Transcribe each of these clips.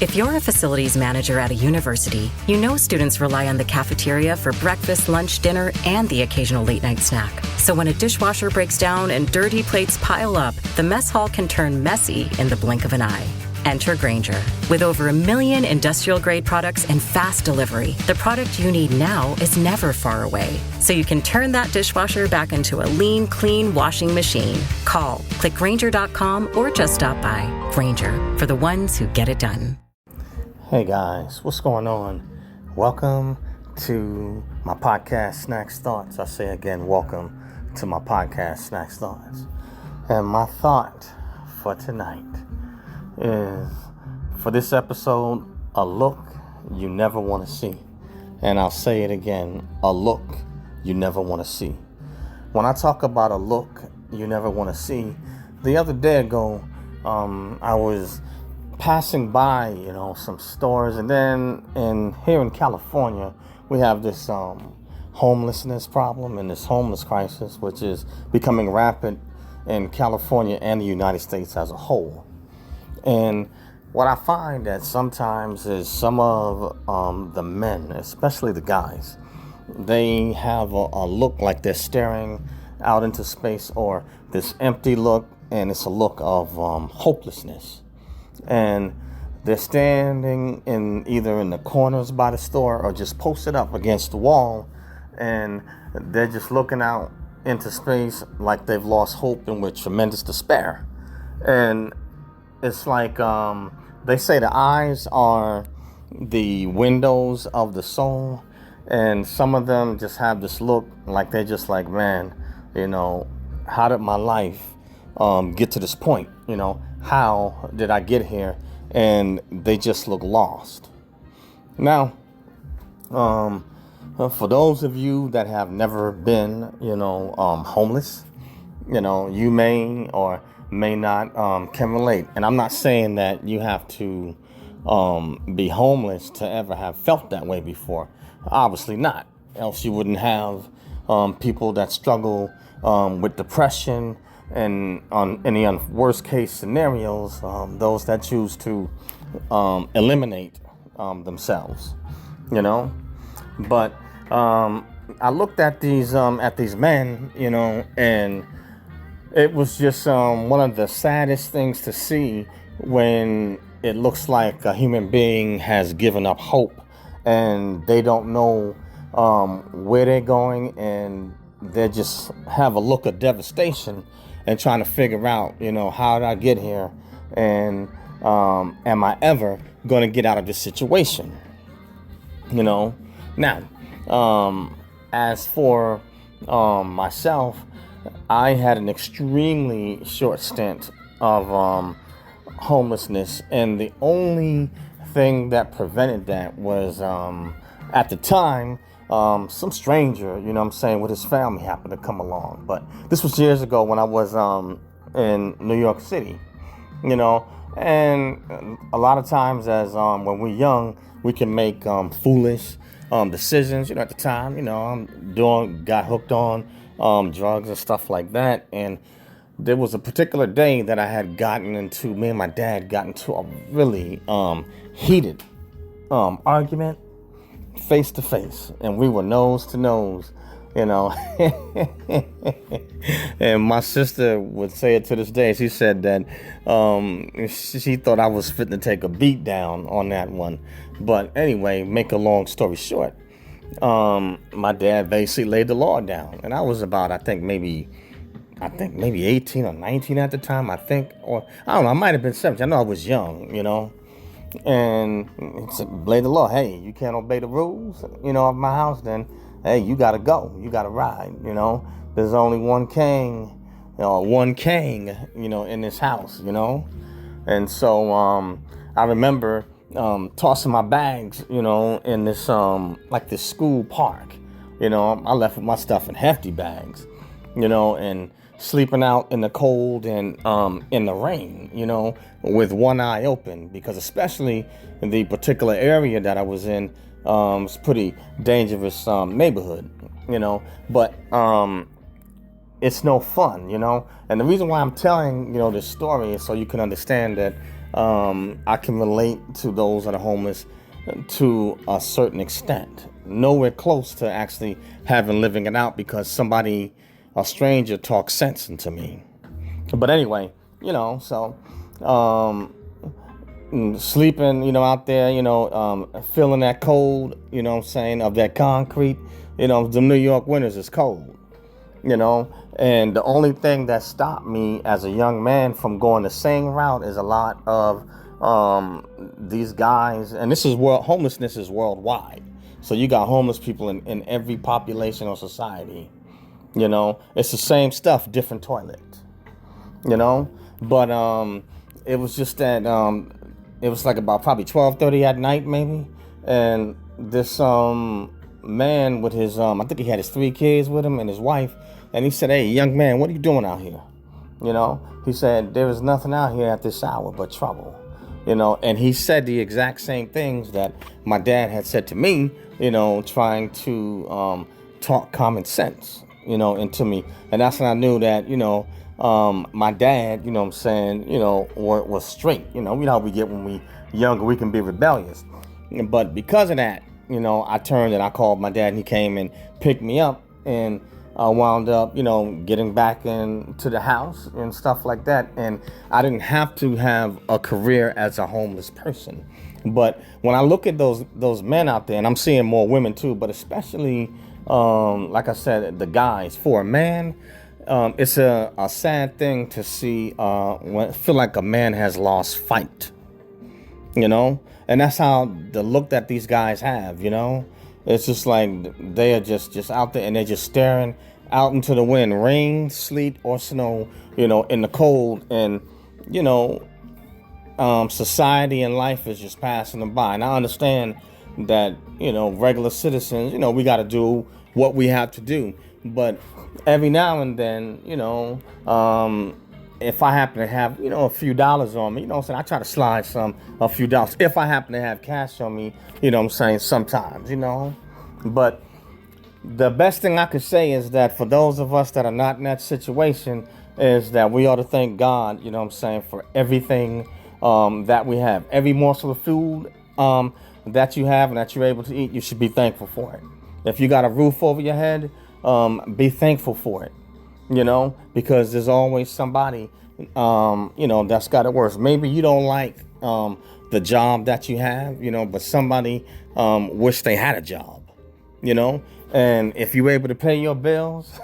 If you're a facilities manager at a university, you know students rely on the cafeteria for breakfast, lunch, dinner, and the occasional late-night snack. So when a dishwasher breaks down and dirty plates pile up, the mess hall can turn messy in the blink of an eye. Enter Grainger. With over 1 million industrial-grade products and fast delivery, the product you need now is never far away. So you can turn that dishwasher back into a lean, clean washing machine. Call, click Grainger.com, or just stop by. Grainger, for the ones who get it done. Hey guys, what's going on? Welcome to my podcast, Snacks Thoughts. I say again, welcome to my podcast, Snacks Thoughts. And my thought for tonight is, for this episode, a look you never want to see. And I'll say it again, a look you never want to see. When I talk about a look you never want to see, the other day ago, I was passing by, some stores, and then here in California, we have this homelessness problem and this homeless crisis, which is becoming rampant in California and the United States as a whole. And what I find that sometimes is some of the men, especially the guys, they have a look like they're staring out into space, or this empty look, and it's a look of hopelessness. And they're standing either in the corners by the store or just posted up against the wall, and they're just looking out into space like they've lost hope and with tremendous despair. And it's like they say the eyes are the windows of the soul, and some of them just have this look like they're just like, man, how did my life get to this point? How did I get here? And they just look lost. Now, for those of you that have never been, homeless, you may or may not can relate. And I'm not saying that you have to be homeless to ever have felt that way before. Obviously not. Else you wouldn't have people that struggle with depression, and on any worst case scenarios, those that choose to eliminate themselves, But I looked at these men, and it was just one of the saddest things to see when it looks like a human being has given up hope and they don't know where they're going, and they just have a look of devastation and trying to figure out, how did I get here, and am I ever going to get out of this situation? Now, as for myself, I had an extremely short stint of homelessness, and the only thing that prevented that was at the time, some stranger, with his family happened to come along. But this was years ago when I was in New York City, and a lot of times as when we're young, we can make foolish decisions. At the time, got hooked on drugs and stuff like that. And there was a particular day that me and my dad got into a really heated argument, face to face, and we were nose to nose, and my sister would say it to this day. She said that she thought I was fitting to take a beat down on that one. But anyway, make a long story short, my dad basically laid the law down, and I was about, I think maybe 18 or 19 at the time, or I don't know, I might have been 17. I know I was young, and it's lay the law. Hey, you can't obey the rules, of my house, then hey, you gotta go. You gotta ride, There's only one king, in this house, And so I remember tossing my bags, in this like this school park. I left my stuff in hefty bags, and sleeping out in the cold and in the rain, with one eye open, because especially in the particular area that I was in, it's pretty dangerous neighborhood, but it's no fun, And the reason why I'm telling, this story is so you can understand that I can relate to those that are homeless to a certain extent. Nowhere close to actually living it out because a stranger talks sense into me. But anyway, so sleeping, out there, feeling that cold, of that concrete, the New York winters is cold, and the only thing that stopped me as a young man from going the same route is a lot of these guys, and homelessness is worldwide. So you got homeless people in every population or society. It's the same stuff, different toilet. But it was just that it was like about probably 12:30 at night maybe, and this man with his I think he had his 3 kids with him and his wife, and he said, "Hey, young man, what are you doing out here?" He said, "There is nothing out here at this hour but trouble." And he said the exact same things that my dad had said to me, trying to talk common sense, into me. And that's when I knew that, my dad, was straight. You know how we get when we younger, we can be rebellious. But because of that, I turned and I called my dad, and he came and picked me up, and I wound up, getting back into the house and stuff like that. And I didn't have to have a career as a homeless person. But when I look at those men out there, and I'm seeing more women too, but especially, like I said, the guys, for a man, it's a sad thing to see when feel like a man has lost fight, and that's how the look that these guys have, It's just like they are just out there and they're just staring out into the wind, rain, sleet, or snow, in the cold. And, society and life is just passing them by. And I understand that, regular citizens, we got to do what we have to do. But every now and then, if I happen to have, a few dollars on me, I try to slide a few dollars if I happen to have cash on me, sometimes, But the best thing I could say is that for those of us that are not in that situation is that we ought to thank God, for everything that we have. Every morsel of food that you have and that you're able to eat, you should be thankful for it. If you got a roof over your head, be thankful for it. Because there's always somebody, that's got it worse. Maybe you don't like the job that you have, but somebody wish they had a job, and if you're able to pay your bills,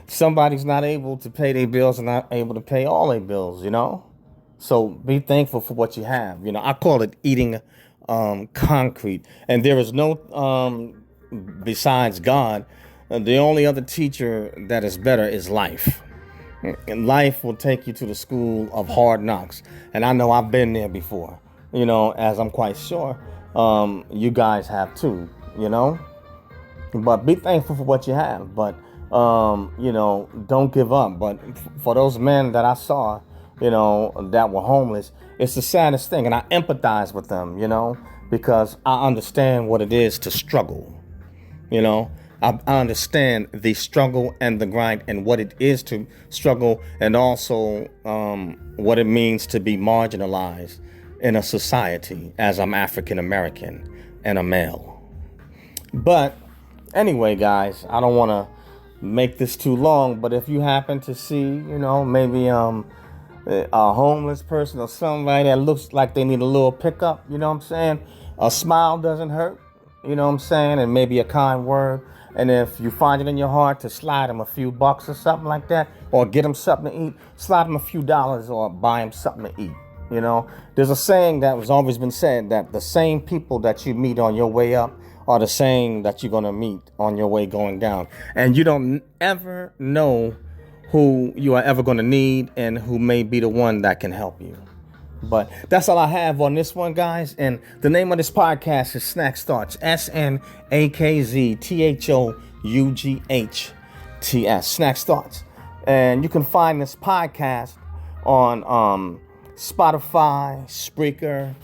somebody's not able to pay their bills and not able to pay all their bills, So be thankful for what you have. I call it eating concrete. And there is no, besides God, the only other teacher that is better is life. And life will take you to the school of hard knocks. And I know I've been there before, as I'm quite sure you guys have too, But be thankful for what you have. But, don't give up. But for those men that I saw, that were homeless, it's the saddest thing. And I empathize with them, because I understand what it is to struggle. I understand the struggle and the grind and what it is to struggle, and also what it means to be marginalized in a society as I'm African American and a male. But anyway, guys, I don't want to make this too long, but if you happen to see, maybe a homeless person or somebody that looks like they need a little pickup, a smile doesn't hurt, and maybe a kind word. And if you find it in your heart to slide them a few bucks or something like that, or get them something to eat, slide them a few dollars or buy them something to eat. There's a saying that has always been said that the same people that you meet on your way up are the same that you're going to meet on your way going down. And you don't ever know who you are ever going to need and who may be the one that can help you. But that's all I have on this one, guys. And the name of this podcast is Snakz Thoughts. SNAKZTHOUGHTS. Snakz Thoughts. And you can find this podcast on Spotify, Spreaker,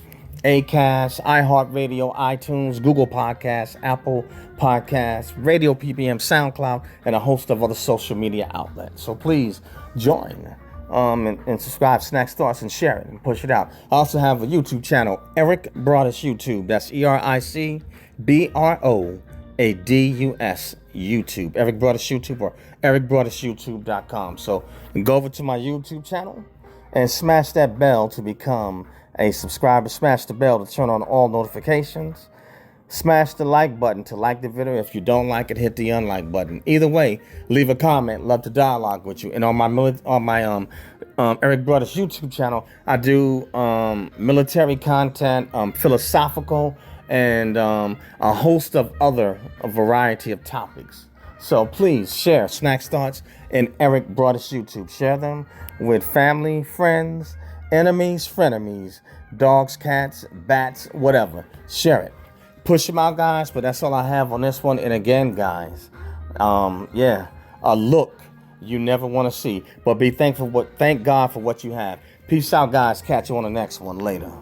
Acast, iHeartRadio, iTunes, Google Podcasts, Apple Podcasts, Radio PPM, SoundCloud, and a host of other social media outlets. So please join and subscribe to Snack Thoughts and share it and push it out. I also have a YouTube channel, Eric Broadus YouTube. That's EricBroadus YouTube. Eric Broadus YouTube or EricBroadusYouTube.com. So go over to my YouTube channel and smash that bell to become a subscriber. Smash the bell to turn on all notifications. Smash the like button to like the video. If you don't like it, hit the unlike button. Either way, leave a comment. Love to dialogue with you. And on my Eric Broadus YouTube channel, I do military content, philosophical, and a host of a variety of topics. So please share Snack Thoughts and Eric Broadus YouTube. Share them with family, friends, enemies, frenemies, dogs, cats, bats, whatever. Share it. Push them out, guys, but that's all I have on this one. And again, guys, a look you never want to see, but thank God for what you have. Peace out, guys. Catch you on the next one later.